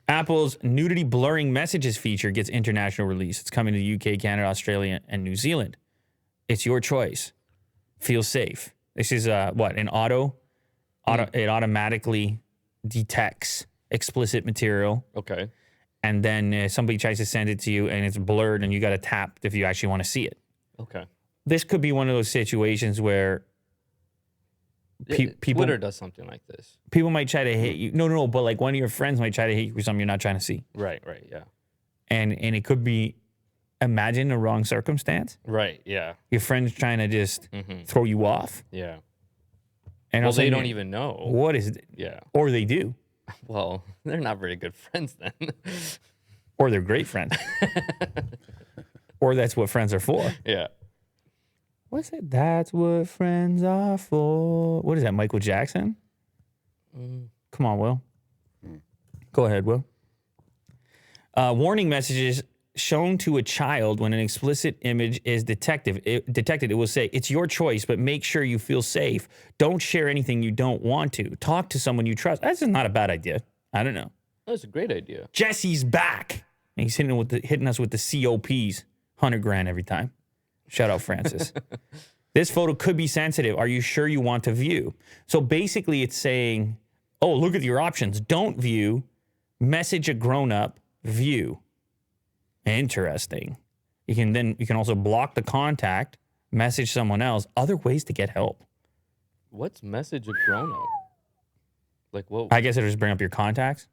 Apple's nudity blurring messages feature gets international release. It's coming to the UK, Canada, Australia, and New Zealand. It's your choice. Feel safe. This is an auto. It automatically detects explicit material. Okay. And then somebody tries to send it to you and it's blurred and you got to tap if you actually want to see it. Okay. This could be one of those situations where people... Twitter does something like this. People might try to hit you. No, but like one of your friends might try to hit you for something you're not trying to see. Right, yeah. And it could be, imagine a wrong circumstance. Right, yeah. Your friend's trying to just throw you off. Yeah. And well, they don't even know. What is it? Yeah. Or they do. Well, they're not very good friends then. Or they're great friends. Or that's what friends are for. Yeah. What's it? That's what friends are for. What is that, Michael Jackson? Come on, Will. Go ahead, Will. Warning messages shown to a child when an explicit image is detected. It will say, it's your choice, but make sure you feel safe. Don't share anything you don't want to. Talk to someone you trust. That's not a bad idea. I don't know. That's a great idea. Jesse's back. And he's hitting us with the COPs. 100 grand every time. Shout out, Francis. This photo could be sensitive. Are you sure you want to view? So basically it's saying, oh, look at your options. Don't view, message a grown-up, view. Interesting. You can also block the contact, message someone else. Other ways to get help. What's message a grown-up? Like what? I guess it'll just bring up your contacts.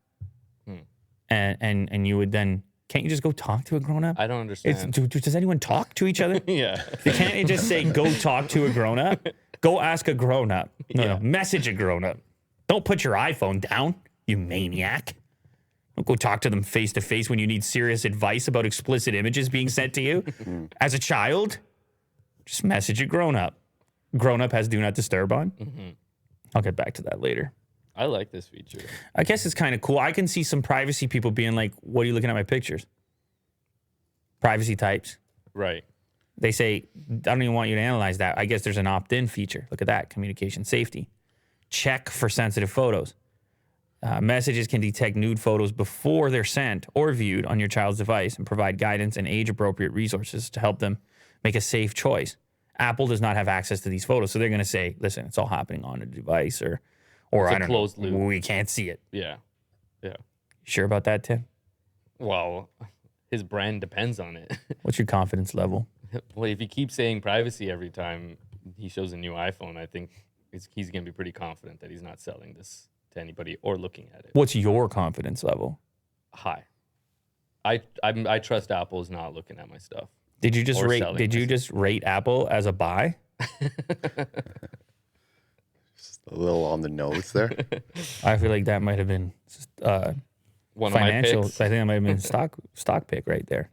And you would then... Can't you just go talk to a grown-up? I don't understand. Does anyone talk to each other? Yeah. Can't it just say, go talk to a grown-up? Go ask a grown-up. No, message a grown-up. Don't put your iPhone down, you maniac. Don't go talk to them face-to-face when you need serious advice about explicit images being sent to you. As a child, just message a grown-up. Grown-up has do not disturb on. I'll get back to that later. I like this feature. I guess it's kind of cool. I can see some privacy people being like, what are you looking at my pictures? Privacy types. Right. They say, I don't even want you to analyze that. I guess there's an opt-in feature. Look at that. Communication safety. Check for sensitive photos. Messages can detect nude photos before they're sent or viewed on your child's device and provide guidance and age-appropriate resources to help them make a safe choice. Apple does not have access to these photos, so they're going to say, listen, it's all happening on a device or I don't know, loop. We can't see it. Yeah. You sure about that, Tim? Well, his brand depends on it. What's your confidence level? Well, if he keeps saying privacy every time he shows a new iPhone, I think he's going to be pretty confident that he's not selling this to anybody or looking at it. What's your confidence level? High. I trust Apple's not looking at my stuff. Did you just rate Apple as a buy? A little on the nose there. I feel like that might have been one financial. Of my picks. I think that might have been stock pick right there.